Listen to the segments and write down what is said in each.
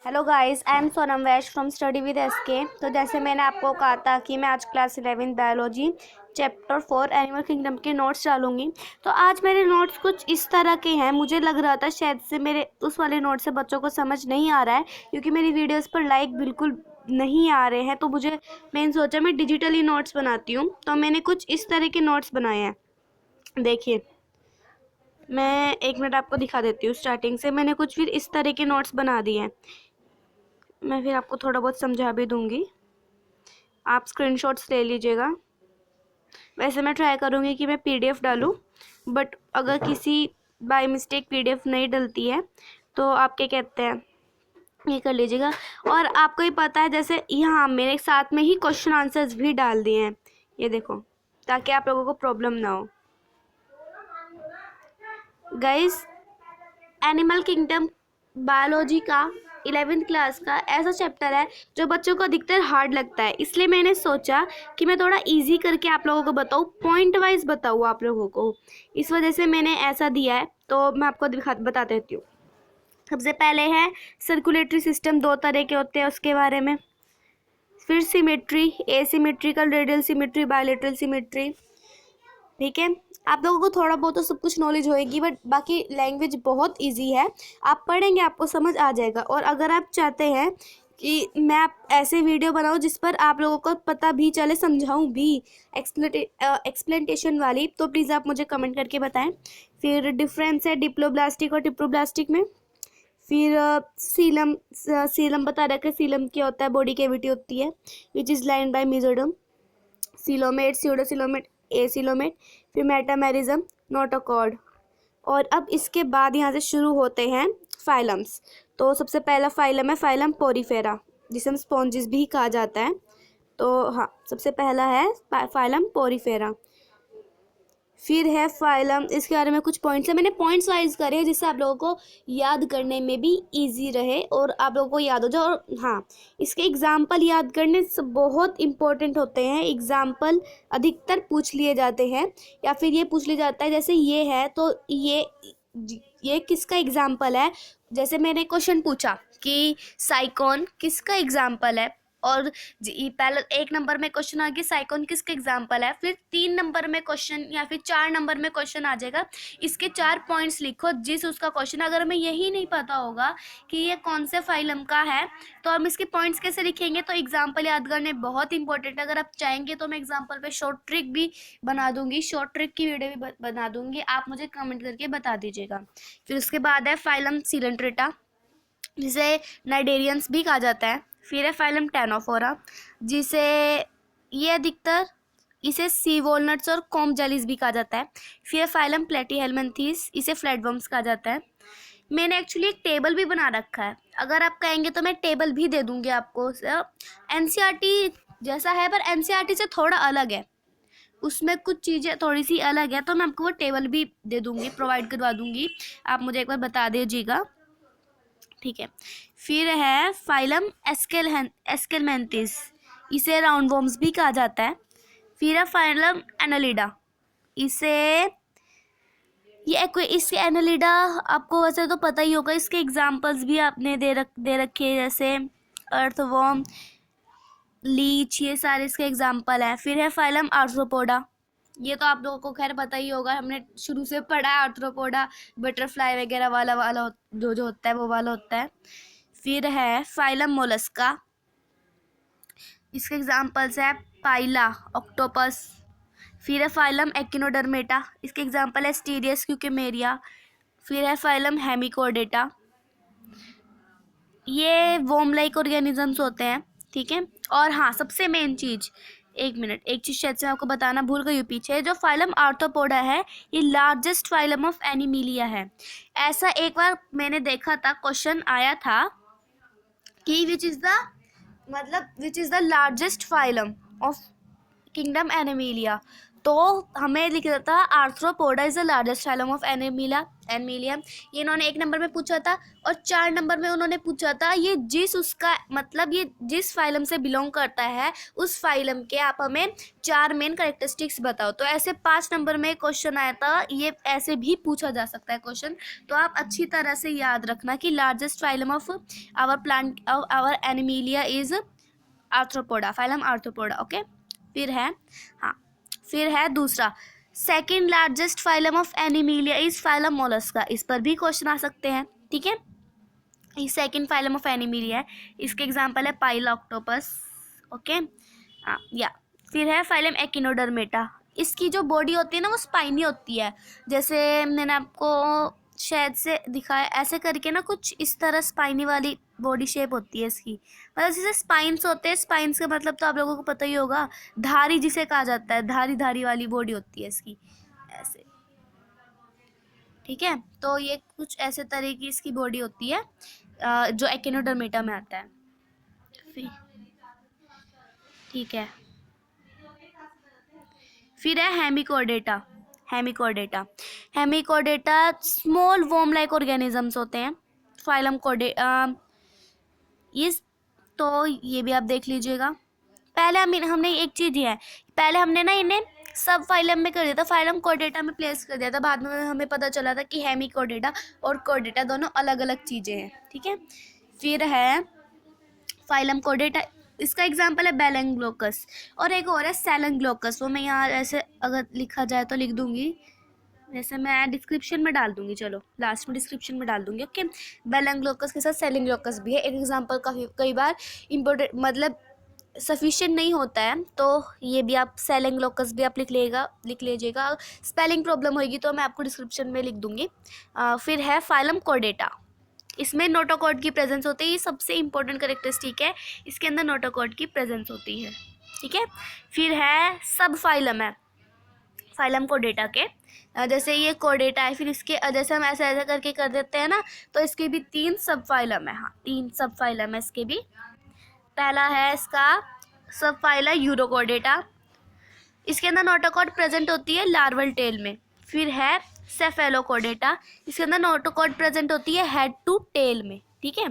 Hello guys, I am Sonam Vaish from study with SK. तो जैसे मैंने आपको कहा था कि मैं आज class 11 biology chapter 4 animal kingdom के नोट्स डालूंगी। तो आज मेरे नोट्स कुछ इस तरह के हैं। मुझे लग रहा था शायद से मेरे उस वाले नोट से बच्चों को समझ नहीं आ रहा है, क्योंकि मेरी वीडियोस पर लाइक बिल्कुल नहीं आ रहे हैं। तो मैंने सोचा मैं डिजिटली नोट्स बनाती हूँ। तो मैंने कुछ इस तरह के नोट्स बनाए हैं। देखिए, मैं एक मिनट आपको दिखा देती हूँ। स्टार्टिंग से मैंने कुछ फिर इस तरह के नोट्स बना दिए हैं। मैं फिर आपको थोड़ा बहुत समझा भी दूंगी, आप स्क्रीनशॉट्स ले लीजिएगा। वैसे मैं ट्राई करूँगी कि मैं पीडीएफ डालूँ, बट अगर किसी बाय मिस्टेक पीडीएफ नहीं डलती है तो आप क्या कहते हैं, ये कर लीजिएगा। और आपको ही पता है, जैसे यहाँ मेरे साथ में ही क्वेश्चन आंसर्स भी डाल दिए हैं, ये देखो, ताकि आप लोगों को प्रॉब्लम ना हो। गाइस, एनिमल किंगडम बायोलॉजी का 11th क्लास का ऐसा चैप्टर है जो बच्चों को अधिकतर हार्ड लगता है। इसलिए मैंने सोचा कि मैं थोड़ा इजी करके आप लोगों को बताऊँ, पॉइंट वाइज बताऊँ आप लोगों को। इस वजह से मैंने ऐसा दिया है। तो मैं आपको बता देती हूँ। सबसे पहले है सर्कुलेटरी सिस्टम, दो तरह के होते हैं उसके बारे में। फिर symmetry, asymmetrical, radial symmetry, bilateral symmetry. ठीक है, आप लोगों को थोड़ा बहुत तो सब कुछ नॉलेज होएगी, बट बाकी लैंग्वेज बहुत इजी है। आप पढ़ेंगे आपको समझ आ जाएगा। और अगर आप चाहते हैं कि मैं आप ऐसे वीडियो बनाऊं जिस पर आप लोगों को पता भी चले, समझाऊं भी एक्सप्लेनेशन वाली, तो प्लीज़ आप मुझे कमेंट करके बताएं। फिर डिफरेंस है डिप्लोब्लास्टिक और टिप्रोब्लास्टिक में। फिर सीलम, सीलम बता रखा है। सीलम क्या होता है? बॉडी कैविटी होती है which is lined by mesoderm. Coelomate, pseudocoelomate, acoelomate. फिर मेटामेरिज्म, नोटोकॉर्ड। और अब इसके बाद यहाँ से शुरू होते हैं फाइलम्स। तो सबसे पहला फाइलम है फाइलम पोरीफेरा, जिसे हम स्पॉन्जिस भी कहा जाता है। तो हाँ, सबसे पहला है फाइलम पोरीफेरा। फिर है फाइलम, इसके बारे में कुछ पॉइंट्स है, मैंने पॉइंट्स वाइज करे हैं जिससे आप लोगों को याद करने में भी इजी रहे और आप लोगों को याद हो जाए। और हाँ, इसके एग्जाम्पल याद करने से बहुत इंपॉर्टेंट होते हैं। एग्जाम्पल अधिकतर पूछ लिए जाते हैं, या फिर ये पूछ लिया जाता है जैसे ये है तो ये किसका एग्जाम्पल है। जैसे मैंने क्वेश्चन पूछा कि साइकोन किसका एग्जाम्पल है, और पहले 1 नंबर में क्वेश्चन आ गया साइकोन किसका एग्जाम्पल है। फिर 3 नंबर में क्वेश्चन या फिर 4 नंबर में क्वेश्चन आ जाएगा, इसके 4 पॉइंट्स लिखो जिस उसका क्वेश्चन। अगर हमें यही नहीं पता होगा कि ये कौन से फाइलम का है तो हम इसके पॉइंट्स कैसे लिखेंगे। तो एग्जाम्पल याद करने बहुत इंपॉर्टेंट है। अगर आप चाहेंगे तो मैं एग्जाम्पल पे शॉर्ट ट्रिक भी बना दूंगी, शॉर्ट ट्रिक की वीडियो भी बना दूंगी, आप मुझे कमेंट करके बता दीजिएगा। फिर उसके बाद है फाइलम सिलेंट्रेटा, जिसे नाइडेरियंस भी कहा जाता है। फिर है फाइलम टैनोफोरा, जिसे ये अधिकतर इसे सी वॉलनट्स और कॉम जेलीज भी कहा जाता है। फिर है फाइलम प्लेटीहेल्मिन्थीस, इसे फ्लैटवर्म्स कहा जाता है। मैंने एक्चुअली एक टेबल भी बना रखा है, अगर आप कहेंगे तो मैं टेबल भी दे दूंगी आपको। एनसीईआरटी जैसा है पर एनसीईआरटी से थोड़ा अलग है, उसमें कुछ चीज़ें थोड़ी सी अलग है, तो मैं आपको वो टेबल भी दे दूंगी, प्रोवाइड करवा दूंगी। आप मुझे एक बार बता दीजिएगा, ठीक है। फिर है फाइलम एस्केलमेंथिस, इसे राउंडवॉर्म्स भी कहा जाता है। फिर है फाइलम एनालिडा, इसे इसके एनालिडा आपको वैसे तो पता ही होगा, इसके एग्जांपल्स भी आपने दे रखे हैं, जैसे अर्थवॉर्म, लीच, ये सारे इसके एग्जांपल हैं। फिर है फाइलम आर्थ्रोपोडा, ये तो आप लोगों को खैर पता ही होगा, हमने शुरू से पढ़ा है। आर्थ्रोपोडा बटरफ्लाई वगैरह वाला जो होता है वो वाला होता है। फिर है फाइलम मोलस्का, इसके एग्जांपल्स है पाइला, ऑक्टोपस। फिर है फाइलम एक्टिनोडर्मेटा, इसके एग्जांपल है स्टीरियस क्यूकेमेरिया। फिर है फाइलम हेमिकोडेटा, ये वॉर्म लाइक ऑर्गेनिजम्स होते हैं, ठीक है। और हाँ, सबसे मेन चीज़, एक मिनट, एक चीज़ शायद से आपको बताना भूल गई हूँ पीछे, जो फाइलम आर्थ्रोपोडा है ये लार्जेस्ट फाइलम ऑफ एनिमिलिया है। ऐसा एक बार मैंने देखा था, क्वेश्चन आया था कि which is the largest phylum of kingdom Animalia. तो हमें लिखा था arthropoda is the largest phylum of Animalia. Animalia. ये इन्होंने 1 नंबर में पूछा था, और 4 नंबर में उन्होंने पूछा था ये जिस उसका मतलब ये जिस फाइलम से बिलोंग करता है उस फाइलम के आप हमें 4 मेन कैरेक्टरिस्टिक्स बताओ। तो ऐसे 5 नंबर में क्वेश्चन आया था, ये ऐसे भी पूछा जा सकता है क्वेश्चन। तो आप अच्छी तरह से याद रखना कि largest phylum of our plant our animalia is arthropoda, phylum arthropoda. Okay, फिर है, हाँ, फिर है दूसरा, second largest phylum of animalia is phylum mollusca. इस पर भी क्वेश्चन आ सकते हैं, ठीक है। ये सेकेंड फाइलम ऑफ एनिमिलिया है, इसके एग्जांपल है पाइला ऑक्टोपस। ओके, हाँ, या फिर है फाइलम एकिनोडर्मेटा। इसकी जो बॉडी होती है ना वो स्पाइनी होती है, जैसे मैंने आपको शायद से दिखाया ऐसे करके ना, कुछ इस तरह स्पाइनी वाली बॉडी शेप होती है इसकी, मतलब जैसे स्पाइन्स होते हैं। स्पाइन्स का मतलब तो आप लोगों को पता ही होगा, धारी जिसे कहा जाता है, धारी धारी वाली बॉडी होती है इसकी ऐसे, ठीक है। तो ये कुछ ऐसे तरह की इसकी बॉडी होती है जो एकिनोडर्मेटा में आता है, ठीक है। फिर है hemichordata. Hemichordata, hemichordata small worm like organisms होते हैं, फाइलम कोडे इस, तो ये भी आप देख लीजिएगा। पहले हमने एक चीज़ है, पहले हमने ना इन्हें सब फाइलम में कर दिया था, फाइलम कोडेटा में प्लेस कर दिया था, बाद में हमें पता चला था कि हेमिकोडेटा और कोडेटा दोनों अलग अलग चीज़ें हैं, ठीक है। फिर है फाइलम कोडेटा, इसका एग्जाम्पल है बेलेंग्लोकस, और एक और है सेलेंग्लोकस, वो मैं यहाँ ऐसे अगर लिखा जाए तो लिख दूंगी, जैसे मैं डिस्क्रिप्शन में डाल दूंगी, चलो लास्ट में डिस्क्रिप्शन में डाल दूंगी। ओके, बेलेंग्लोकस के साथ सेलेंग्लोकस भी है एक एग्जाम्पल, काफ़ी कई बार इम्पोर्टेंट मतलब सफिशिएंट नहीं होता है, तो ये भी आप सेलेंग्लोकस भी आप लिख लीजिएगा। स्पेलिंग प्रॉब्लम होगी तो मैं आपको डिस्क्रिप्शन में लिख दूंगी। फिर है फाइलम कोडेटा, इसमें नोटोकॉर्ड की प्रेजेंस होती है, ये सबसे इंपॉर्टेंट कैरेक्टरिस्टिक है, इसके अंदर नोटोकॉर्ड की प्रेजेंस होती है, ठीक है। फिर है सब फाइलम है फाइलम कोडेटा के, जैसे ये कोडेटा है, फिर इसके जैसे हम ऐसा ऐसा करके कर देते हैं ना, तो इसके भी 3 सब फाइलम है, हाँ 3 सब फाइलम है इसके भी। पहला है इसका सब फाइल है यूरोकोडेटा, इसके अंदर नोटोकॉर्ड प्रेजेंट होती है लार्वल टेल में। फिर है सेफेलोकोडेटा, इसके अंदर नोटोकॉर्ड प्रेजेंट होती है हेड टू टेल में, ठीक है।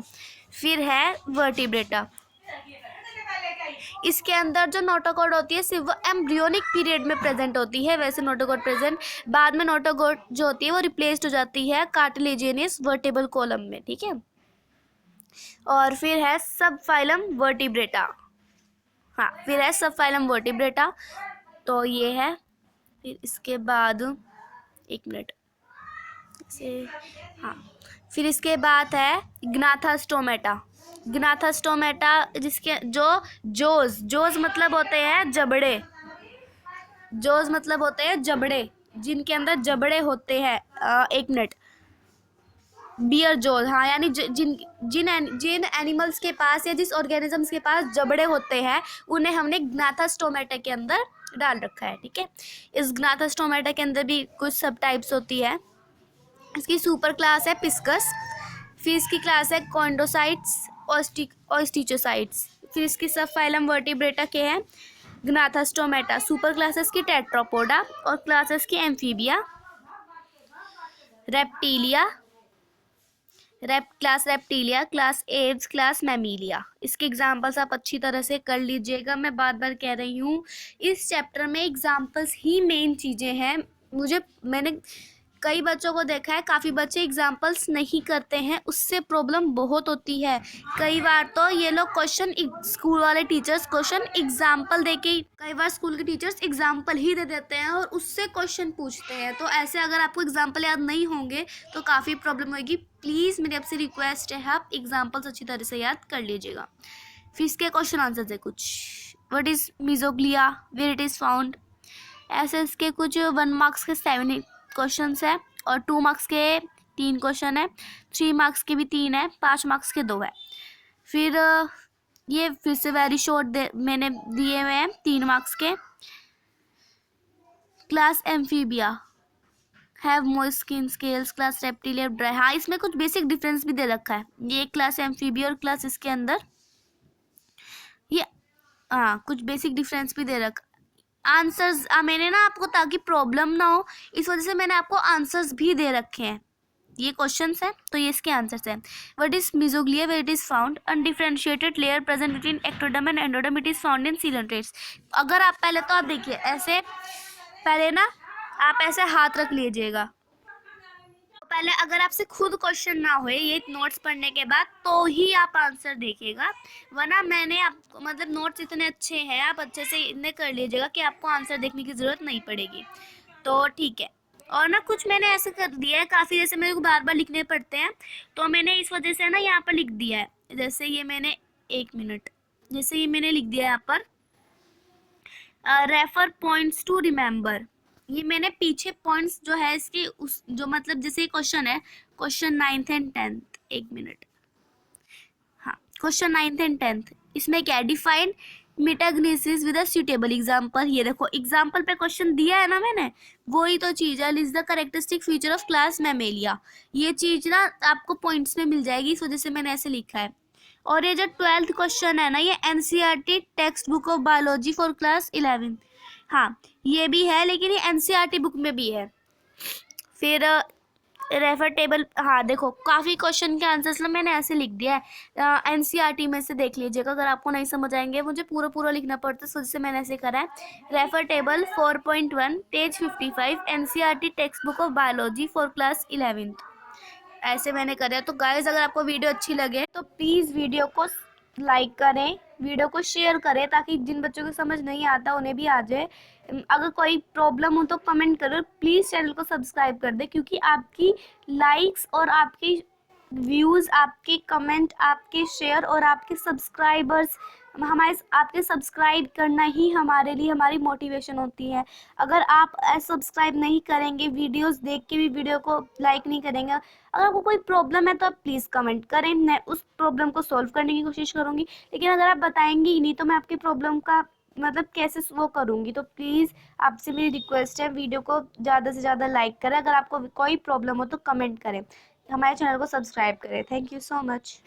फिर है वर्टिब्रेटा, इसके अंदर जो नोटोकॉर्ड होती है सिर्फ वो एम्ब्रियोनिक पीरियड में प्रेजेंट होती है, वैसे नोटोकॉर्ड प्रेजेंट, बाद में नोटोकॉर्ड जो होती है वो रिप्लेस्ड हो जाती है कार्टिलेजियस वर्टेबल कॉलम में, ठीक है। और फिर है सब फाइलम वर्टिब्रेटा, हाँ फिर है सब फाइलम वर्टिब्रेटा, तो ये है। फिर इसके बाद एक मिनट से, हाँ फिर इसके बाद है ग्नाथास्टोमेटा। ग्नाथास्टोमेटा जिसके जोज मतलब होते हैं जबड़े, जोज मतलब होते हैं जबड़े, जिनके अंदर जबड़े होते हैं, एक मिनट, बियर जोज, हाँ यानी जिन एनिमल्स के पास या जिस ऑर्गेनिजम्स के पास जबड़े होते हैं उन्हें हमने ग्नाथास्टोमेटा के अंदर डाल रखा है, ठीक है। इस ग्नाथास्टोमेटा के अंदर भी कुछ सब टाइप्स होती है। इसकी सुपर क्लास है पिस्कस, फिर इसकी क्लास है कॉन्डोसाइट्स, ऑस्टिचोसाइट्स। फिर इसकी सब फाइलम वर्टिब्रेटा के हैं ग्नाथास्टोमेटा, सुपर क्लासेस की टेट्रापोडा, और क्लासेस की amphibia, reptilia, class reptilia, class aves, class mammalia. इसके एग्जाम्पल्स आप अच्छी तरह से कर लीजिएगा, मैं बार बार कह रही हूँ इस चैप्टर में एग्जाम्पल्स ही मेन चीज़ें हैं। मैंने कई बच्चों को देखा है, काफ़ी बच्चे एग्जाम्पल्स नहीं करते हैं, उससे प्रॉब्लम बहुत होती है। कई बार तो ये लोग क्वेश्चन, स्कूल वाले टीचर्स क्वेश्चन एग्जाम्पल देके, कई बार स्कूल के टीचर्स एग्जाम्पल ही दे देते हैं और उससे क्वेश्चन पूछते हैं। तो ऐसे अगर आपको एग्जाम्पल याद नहीं होंगे तो काफ़ी प्रॉब्लम होगी। प्लीज़ मेरी आपसे रिक्वेस्ट है, आप एग्जाम्पल्स अच्छी तरह से याद कर लीजिएगा। फिर इसके क्वेश्चन आंसर है कुछ, what is mesoglea, where it is found, ऐसे इसके कुछ 1 मार्क्स के 7 क्वेश्चन है, और 2 मार्क्स के 3 क्वेश्चन है, 3 मार्क्स के भी 3 है, 5 मार्क्स के 2 है। फिर ये फिर से वेरी शॉर्ट मैंने दिए हुए हैं 3 मार्क्स के। Class amphibia have moist skin scales, class reptilia dry, हाँ इसमें कुछ बेसिक डिफरेंस भी दे रखा है, ये क्लास एम्फीबिया और क्लास इसके अंदर ये, हाँ कुछ बेसिक डिफरेंस भी दे रखा। आंसर्स मैंने ना आपको, ताकि प्रॉब्लम ना हो इस वजह से मैंने आपको आंसर्स भी दे रखे हैं, ये क्वेश्चंस हैं तो ये इसके आंसर्स हैं। What is mesoglea, where it is found, undifferentiated layer present between ectoderm and endoderm, it is found in coelenterates. अगर आप पहले तो आप देखिए ऐसे, पहले ना आप ऐसे हाथ रख लीजिएगा, पहले अगर आपसे खुद क्वेश्चन ना होए ये नोट्स पढ़ने के बाद तो ही आप आंसर देखिएगा, वरना मैंने आपको मतलब नोट्स इतने अच्छे हैं आप अच्छे से इतने कर लीजिएगा कि आपको आंसर देखने की ज़रूरत नहीं पड़ेगी। तो ठीक है। और ना कुछ मैंने ऐसे कर दिया है काफ़ी, जैसे मेरे को बार बार लिखने पड़ते हैं तो मैंने इस वजह से ना यहाँ पर लिख दिया है। जैसे ये मैंने 1 मिनट, जैसे ये मैंने लिख दिया है यहाँ पर रेफर पॉइंट्स टू रिमेंबर। ये मैंने पीछे पॉइंट्स जो है इसके उस जो मतलब जैसे क्वेश्चन है question 9th and 10th, 1 minute, हाँ क्वेश्चन 9th एंड 10th, इसमें क्या है, define metagenesis with a suitable example. ये देखो एग्जांपल पे क्वेश्चन दिया है ना मैंने, वही तो चीज़ है, list the characteristic feature of class Mammalia. ये चीज़ ना आपको पॉइंट्स में मिल जाएगी, इस वजह से मैंने ऐसे लिखा है। और ये जो 12th क्वेश्चन है ना, ये NCERT text book of biology for class 11, हाँ ये भी है लेकिन ये एनसीईआरटी बुक में भी है। फिर रेफर टेबल, हाँ देखो काफ़ी क्वेश्चन के आंसर्स ना मैंने ऐसे लिख दिया है, एनसीईआरटी में से देख लीजिएगा, अगर आपको नहीं समझ आएंगे मुझे पूरा पूरा लिखना पड़ता है, तो इससे मैंने ऐसे करा है। Refer table 4.1 page 55 NCERT text book of biology for class 11, ऐसे मैंने करा है। तो गाइस अगर आपको वीडियो अच्छी लगे तो प्लीज़ वीडियो को लाइक करें, वीडियो को शेयर करें, ताकि जिन बच्चों को समझ नहीं आता उन्हें भी आ जाए। अगर कोई प्रॉब्लम हो तो कमेंट करो, प्लीज़ चैनल को सब्सक्राइब कर दें, क्योंकि आपकी लाइक्स और आपकी व्यूज़, आपके कमेंट, आपके शेयर और आपके सब्सक्राइबर्स, हमारे आपके सब्सक्राइब करना ही हमारे लिए हमारी मोटिवेशन होती है। अगर आप सब्सक्राइब नहीं करेंगे, वीडियोस देख के भी वीडियो को लाइक नहीं करेंगे, अगर आपको कोई प्रॉब्लम है तो आप प्लीज़ कमेंट करें, मैं उस प्रॉब्लम को सॉल्व करने की कोशिश करूँगी। लेकिन अगर आप बताएंगे ही नहीं तो मैं आपकी प्रॉब्लम का मतलब कैसे वो करूँगी। तो प्लीज़ आपसे मेरी रिक्वेस्ट है, वीडियो को ज़्यादा से ज़्यादा लाइक करें, अगर आपको कोई प्रॉब्लम हो तो कमेंट करें, हमारे चैनल को सब्सक्राइब करें। Thank you so much.